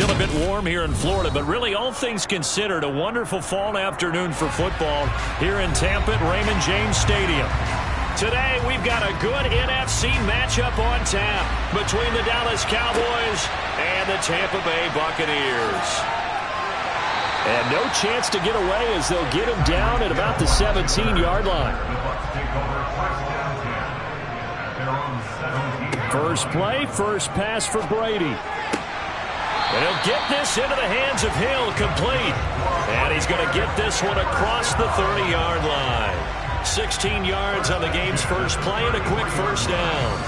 Still a bit warm here in Florida, but really all things considered, a wonderful fall afternoon for football here in Tampa at Raymond James Stadium. Today we've got a good NFC matchup on tap between the Dallas Cowboys and the Tampa Bay Buccaneers. And no chance to get away as they'll get him down at about the 17-yard line. First play, first pass for Brady. And he'll get this into the hands of Hill, complete. And he's going to get this one across the 30-yard line. 16 yards on the game's first play and a quick first down.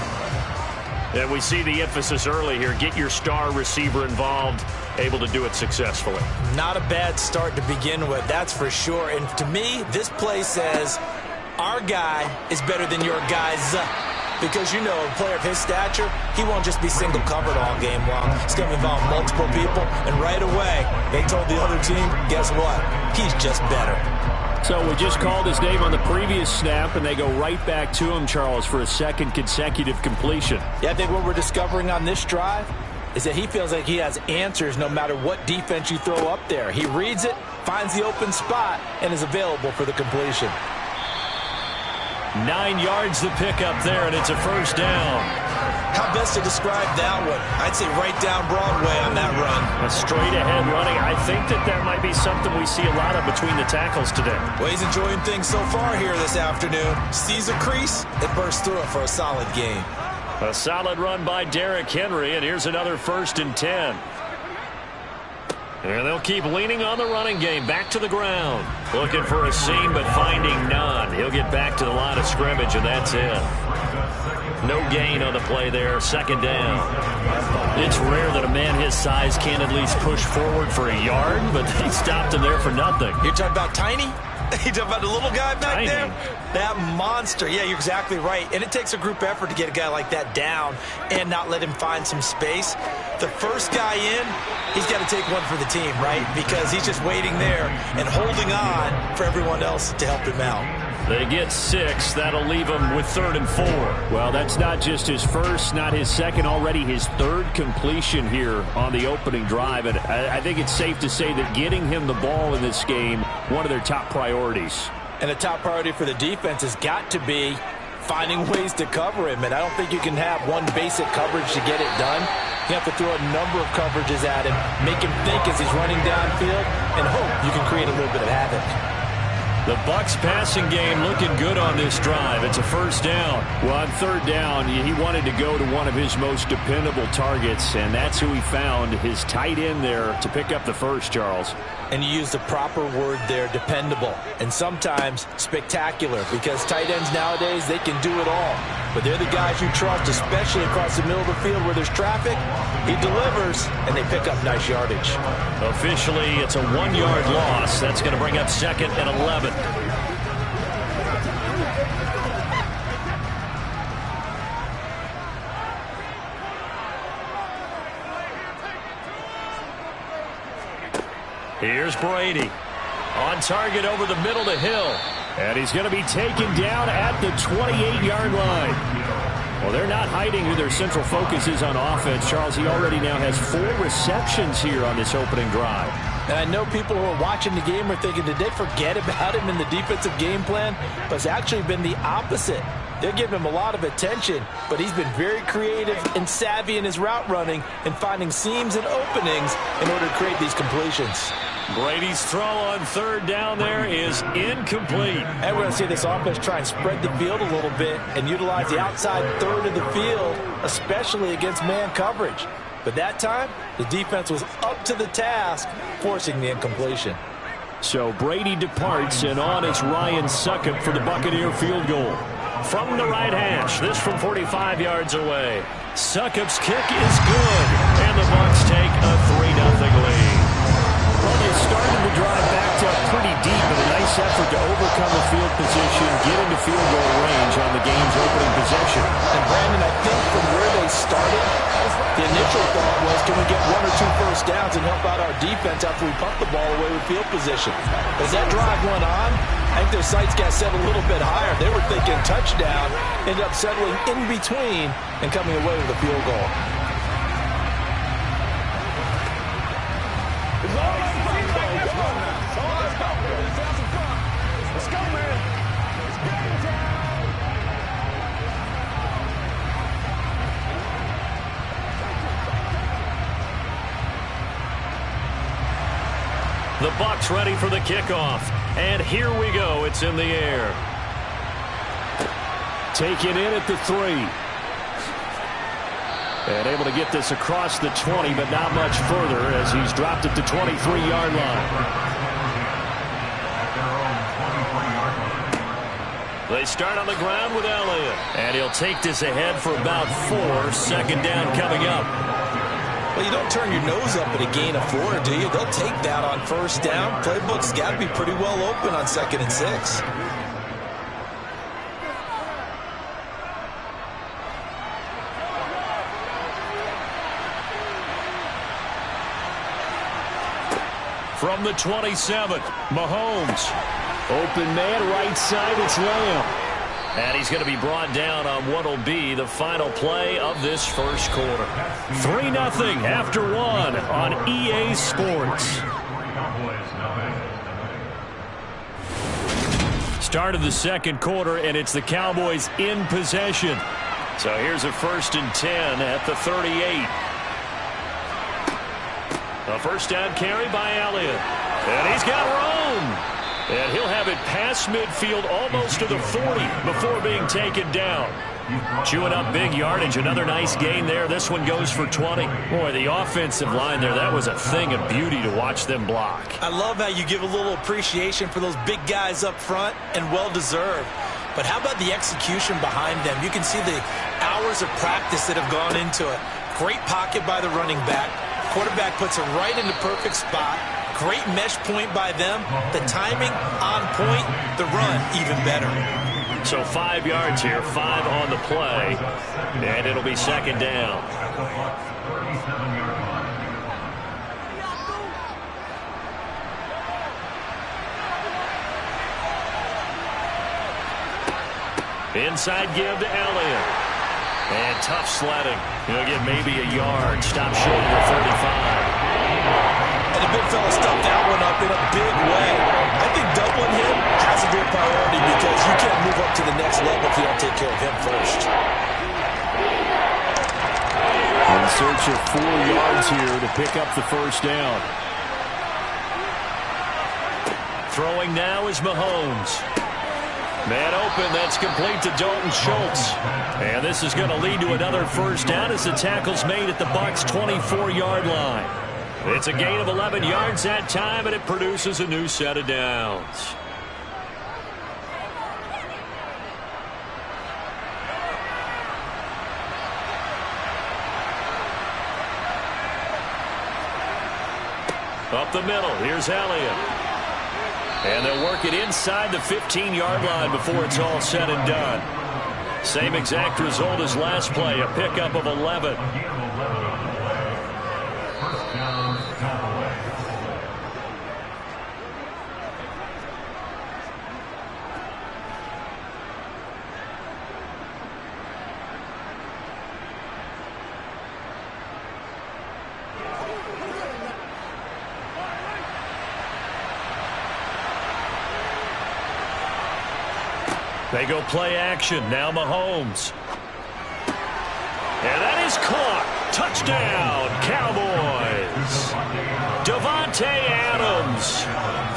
And we see the emphasis early here. Get your star receiver involved, able to do it successfully. Not a bad start to begin with, that's for sure. And to me, this play says our guy is better than your guys. Because, you know, a player of his stature, he won't just be single covered all game long. He's going to involve multiple people. And right away, they told the other team, guess what? He's just better. So we just called his name on the previous snap, and they go right back to him, Charles, for a second consecutive completion. Yeah, I think what we're discovering on this drive is that he feels like he has answers no matter what defense you throw up there. He reads it, finds the open spot, and is available for the completion. 9 yards the pickup there, and it's a first down. How best to describe that one? I'd say right down Broadway on that run. A straight-ahead running. I think that might be something we see a lot of between the tackles today. Well, he's enjoying things so far here this afternoon. Sees a crease and bursts through it for a solid gain. A solid run by Derrick Henry, and here's another 1st and 10. And they'll keep leaning on the running game. Back to the ground. Looking for a seam, but finding none. He'll get back to the line of scrimmage, and that's it. No gain on the play there. 2nd down. It's rare that a man his size can at least push forward for a yard, but he stopped him there for nothing. You're talking about Tiny? You talking about the little guy back Tiny. there? That monster. Yeah, you're exactly right. And it takes a group effort to get a guy like that down and not let him find some space. The first guy in, he's got to take one for the team, right? Because he's just waiting there and holding on for everyone else to help him out. They get 6. That'll leave him with 3rd and 4. Well, that's not just his first, not his second, already his 3rd completion here on the opening drive. And I think it's safe to say that getting him the ball in this game, one of their top priorities. And a top priority for the defense has got to be finding ways to cover him. And I don't think you can have one basic coverage to get it done. You have to throw a number of coverages at him, make him think as he's running downfield, and hope you can create a little bit of havoc. The Bucs passing game looking good on this drive. It's a first down. Well, on 3rd down, he wanted to go to one of his most dependable targets, and that's who he found, his tight end there, to pick up the first, Charles. And you used the proper word there, dependable, and sometimes spectacular, because tight ends nowadays, they can do it all. But they're the guys you trust, especially across the middle of the field where there's traffic. He delivers, and they pick up nice yardage. Officially, it's a 1-yard loss. That's going to bring up 2nd and 11. Here's Brady. On target over the middle to Hill. And he's going to be taken down at the 28-yard line. Well, they're not hiding who their central focus is on offense. Charles, he already now has 4 receptions here on this opening drive. And I know people who are watching the game are thinking, did they forget about him in the defensive game plan? But it's actually been the opposite. They're giving him a lot of attention, but he's been very creative and savvy in his route running and finding seams and openings in order to create these completions. Brady's throw on 3rd down there is incomplete. And we're going to see this offense try and spread the field a little bit and utilize the outside 3rd of the field, especially against man coverage. But that time, the defense was up to the task, forcing the incompletion. So Brady departs, and on is Ryan Succop for the Buccaneer field goal. From the right hash, this from 45 yards away. Succop's kick is good, and the Bucs take a 3-0 lead. Well, they started the drive backed up pretty deep, but a nice effort to overcome the field position, get into field goal range on the game's opening possession. And Brandon, I think from where they started, the initial thought was, can we get 1 or 2 first downs and help out our defense after we pump the ball away with field position? As that drive went on, I think their sights got set a little bit higher. They were thinking touchdown, ended up settling in between and coming away with a field goal. The Bucs ready for the kickoff. And here we go. It's in the air. Taken in at the 3. And able to get this across the 20, but not much further as he's dropped it to 23-yard line. They start on the ground with Elliott. And he'll take this ahead for about 4. 2nd down coming up. Well, you don't turn your nose up at a gain of 4, do you? They'll take that on 1st down. Playbook's got to be pretty well open on 2nd and 6. From the 27, Mahomes. Open man, right side, it's Lamb. And he's going to be brought down on what will be the final play of this first quarter. 3-0 after 1 on EA Sports. Start of the second quarter, and it's the Cowboys in possession. So here's a 1st and 10 at the 38. A 1st down carry by Elliott. And he's got room. And he'll have it past midfield almost to the 40 before being taken down. Chewing up big yardage. Another nice gain there. This one goes for 20. Boy, the offensive line there, that was a thing of beauty to watch them block. I love how you give a little appreciation for those big guys up front, and well-deserved. But how about the execution behind them? You can see the hours of practice that have gone into it. Great pocket by the running back. Quarterback puts it right in the perfect spot. Great mesh point by them. The timing on point. The run even better. So 5 yards here, 5 on the play. And it'll be 2nd down. Inside give to Elliott. And tough sledding. He'll get maybe a yard. Stop short of the 35. And the big fella stuffed that one up in a big way. I think doubling him has to be a priority because you can't move up to the next level if you don't take care of him first. In search of 4 yards here to pick up the 1st down. Throwing now is Mahomes. Man open, that's complete to Dalton Schultz. And this is going to lead to another 1st down as the tackle's made at the Bucs' 24-yard line. It's a gain of 11 yards that time, and it produces a new set of downs. Up the middle, here's Elliott. And they'll work it inside the 15-yard line before it's all said and done. Same exact result as last play, a pickup of 11. They go play action. Now Mahomes. And that is caught. Touchdown, Cowboys. Davante Adams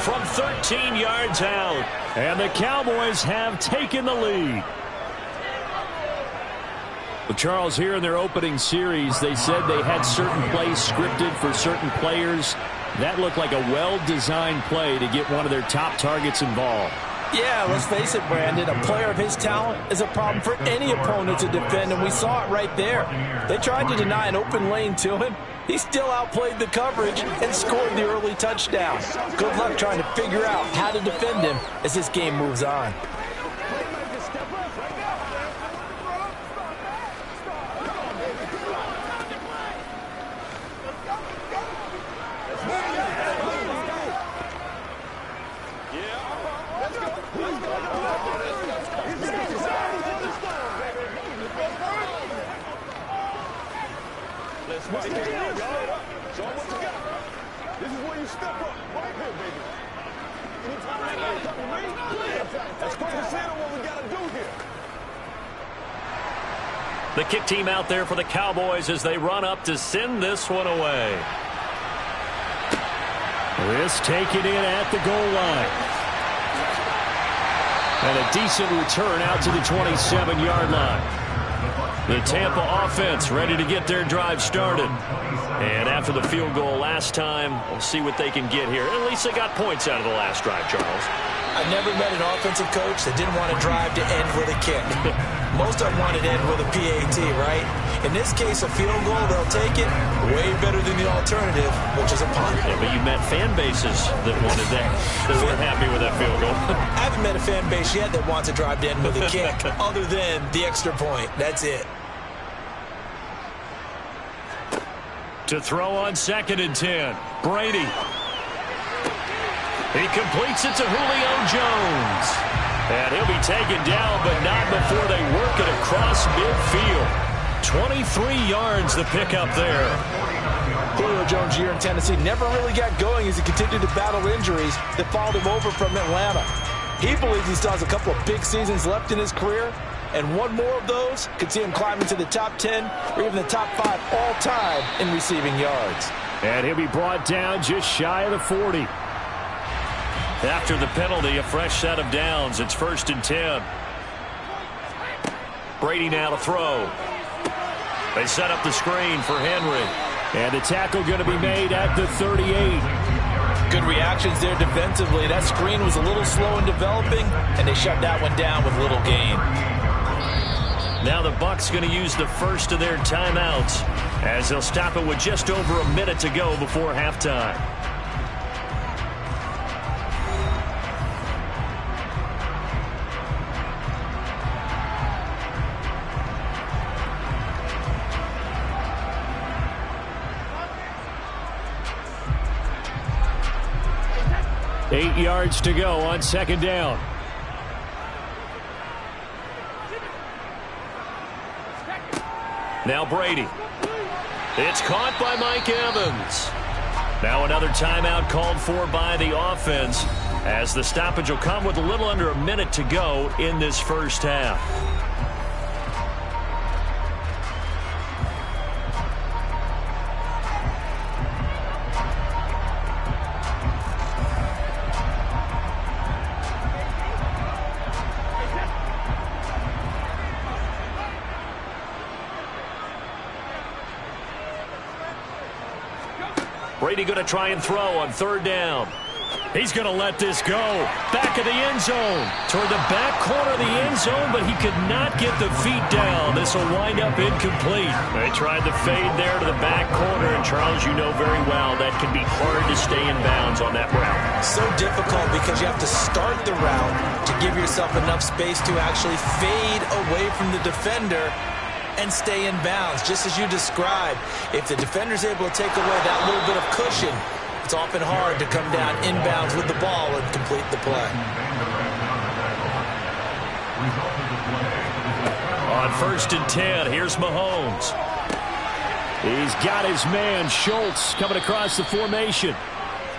from 13 yards out. And the Cowboys have taken the lead. Well, Charles, here in their opening series, they said they had certain plays scripted for certain players. That looked like a well-designed play to get one of their top targets involved. Yeah, let's face it, Brandon. A player of his talent is a problem for any opponent to defend, and we saw it right there. They tried to deny an open lane to him. He still outplayed the coverage and scored the early touchdown. Good luck trying to figure out how to defend him as this game moves on. The kick team out there for the Cowboys as they run up to send this one away. This taken in at the goal line. And a decent return out to the 27-yard line. The Tampa offense ready to get their drive started. And after the field goal last time, we'll see what they can get here. At least they got points out of the last drive, Charles. I've never met an offensive coach that didn't want to drive to end with a kick. Most of them wanted to end with a PAT, right? In this case, a field goal, they'll take it. Way better than the alternative, which is a punt. Yeah, but you met fan bases that wanted that, that weren't happy with that field goal. I haven't met a fan base yet that wants to drive to end with a kick, other than the extra point. That's it. To throw on 2nd and 10. Brady. He completes it to Julio Jones. And he'll be taken down, but not before they work it across midfield. 23 yards the pickup there. Julio Jones' year in Tennessee never really got going as he continued to battle injuries that followed him over from Atlanta. He believes he still has a couple of big seasons left in his career, and one more of those could see him climbing to the top 10 or even the top 5 all-time in receiving yards. And he'll be brought down just shy of the 40. After the penalty, a fresh set of downs. It's 1st and 10. Brady now to throw. They set up the screen for Henry. And the tackle going to be made at the 38. Good reactions there defensively. That screen was a little slow in developing, and they shut that one down with little gain. Now the Bucs going to use the first of their timeouts as they'll stop it with just over a minute to go before halftime. Eight yards to go on 2nd down. Now Brady. It's caught by Mike Evans. Now another timeout called for by the offense as the stoppage will come with a little under a minute to go in this first half. Brady going to try and throw on 3rd down. He's going to let this go. Back of the end zone. Toward the back corner of the end zone, but he could not get the feet down. This will wind up incomplete. They tried the fade there to the back corner, and Charles, you know very well that can be hard to stay in bounds on that route. So difficult because you have to start the route to give yourself enough space to actually fade away from the defender and stay in bounds, just as you described. If the defender's able to take away that little bit of cushion, it's often hard to come down inbounds with the ball and complete the play. On 1st and 10, here's Mahomes. He's got his man, Schultz, coming across the formation.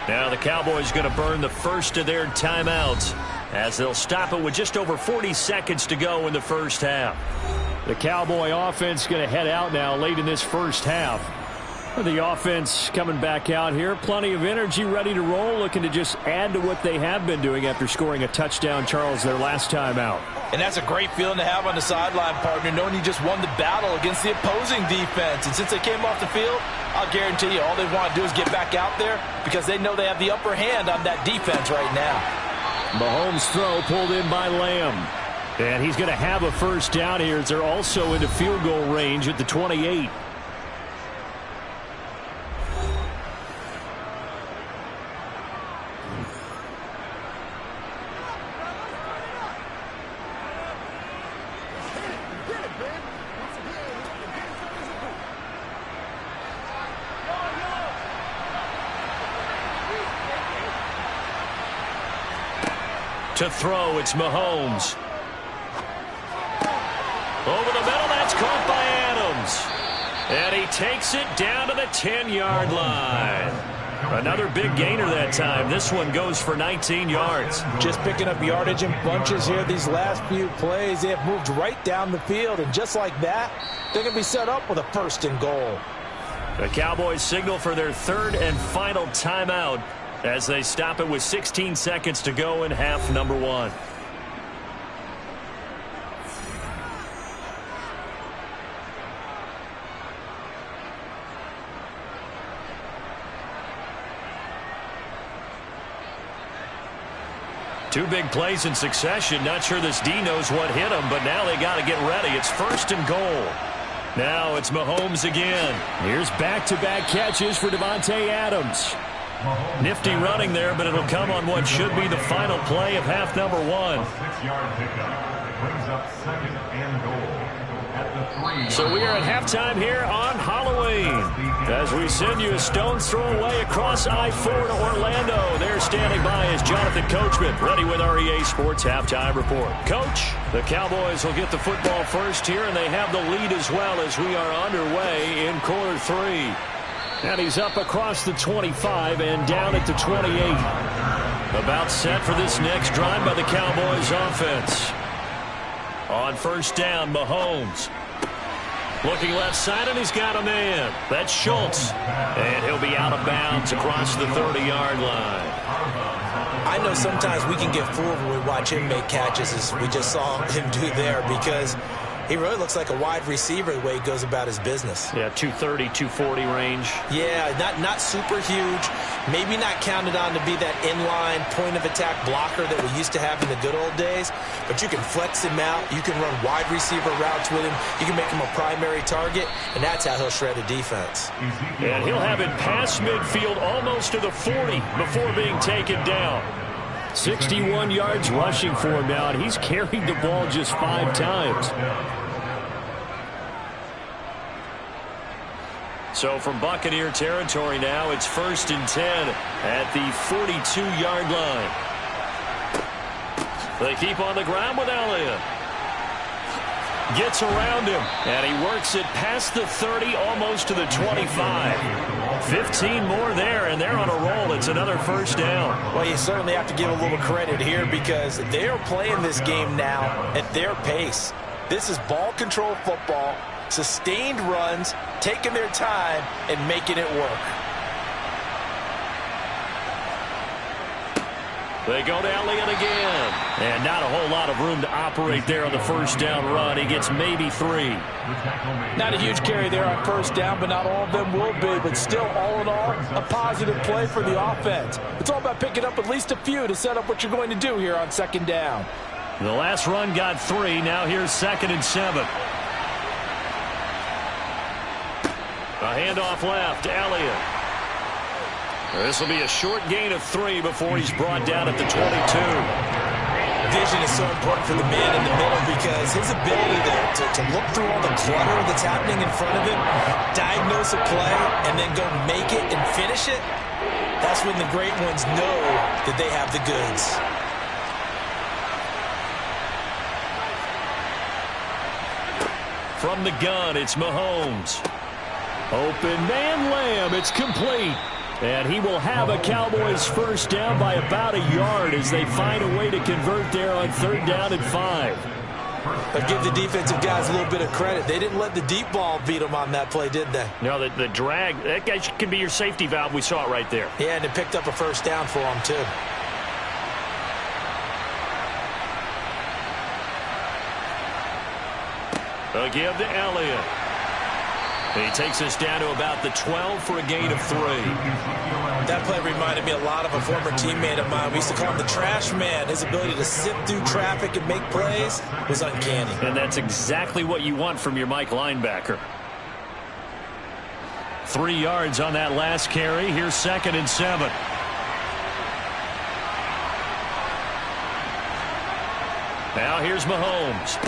Now the Cowboys going to burn the first of their timeouts as they'll stop it with just over 40 seconds to go in the first half. The Cowboy offense going to head out now late in this first half. The offense coming back out here. Plenty of energy, ready to roll, looking to just add to what they have been doing after scoring a touchdown, Charles, their last time out. And that's a great feeling to have on the sideline, partner, knowing you just won the battle against the opposing defense. And since they came off the field, I'll guarantee you all they want to do is get back out there because they know they have the upper hand on that defense right now. Mahomes' throw pulled in by Lamb. And he's going to have a first down here as they're also into field goal range at the 28. To throw, it's Mahomes. Over the middle, that's caught by Adams. And he takes it down to the 10-yard line. Another big gainer that time. This one goes for 19 yards. Just picking up yardage in bunches here these last few plays. They have moved right down the field, and just like that, they're going to be set up with a 1st and goal. The Cowboys signal for their 3rd and final timeout as they stop it with 16 seconds to go in half number 1. Two big plays in succession. Not sure this D knows what hit him, but now they got to get ready. It's 1st and goal. Now it's Mahomes again. Here's back-to-back catches for Davante Adams. Nifty running there, but it'll come on what should be the final play of half number 1. 6-yard pickup brings up 2nd and goal. So we are at halftime here on Halloween as we send you a stone's throw away across I-4 to Orlando. There standing by is Jonathan Coachman, ready with our EA Sports Halftime Report. Coach, the Cowboys will get the football first here, and they have the lead as well as we are underway in quarter 3. And he's up across the 25 and down at the 28. About set for this next drive by the Cowboys offense. On 1st down, Mahomes. Looking left side, and he's got a man. That's Schultz. And he'll be out of bounds across the 30-yard line. I know sometimes we can get fooled when we watch him make catches, as we just saw him do there, because he really looks like a wide receiver the way he goes about his business. Yeah, 230, 240 range. Yeah, not super huge. Maybe not counted on to be that inline point-of-attack blocker that we used to have in the good old days. But you can flex him out. You can run wide receiver routes with him. You can make him a primary target, and that's how he'll shred a defense. And he'll have it past midfield almost to the 40 before being taken down. 61 yards rushing for him now, and he's carried the ball just 5 times. So from Buccaneer territory now, it's 1st and 10 at the 42-yard line. They keep on the ground with Elliott. Gets around him, and he works it past the 30, almost to the 25. 15 more there, and they're on a roll. It's another 1st down. Well, you certainly have to give a little credit here because they are playing this game now at their pace. This is ball control football, sustained runs, taking their time, and making it work. They go to Elliott again. And not a whole lot of room to operate there on the 1st down run. He gets maybe 3. Not a huge carry there on 1st down, but not all of them will be. But still, all in all, a positive play for the offense. It's all about picking up at least a few to set up what you're going to do here on 2nd down. The last run got 3. Now here's 2nd and 7. A handoff left, Elliott. This will be a short gain of 3 before he's brought down at the 22. Vision is so important for the man in the middle because his ability to look through all the clutter that's happening in front of him, diagnose a play, and then go make it and finish it, that's when the great ones know that they have the goods. From the gun, it's Mahomes. Open man, Lamb. It's complete. And he will have a Cowboys 1st down by about a yard as they find a way to convert there on 3rd down and 5. But give the defensive guys a little bit of credit. They didn't let the deep ball beat them on that play, did they? No, the drag, that guy can be your safety valve. We saw it right there. Yeah, and it picked up a 1st down for them, too. They'll give to Elliott. He takes us down to about the 12 for a gain of 3. That play reminded me a lot of a former teammate of mine. We used to call him the trash man. His ability to sift through traffic and make plays was uncanny. And that's exactly what you want from your Mike linebacker. 3 yards on that last carry. Here's 2nd and 7. Now here's Mahomes.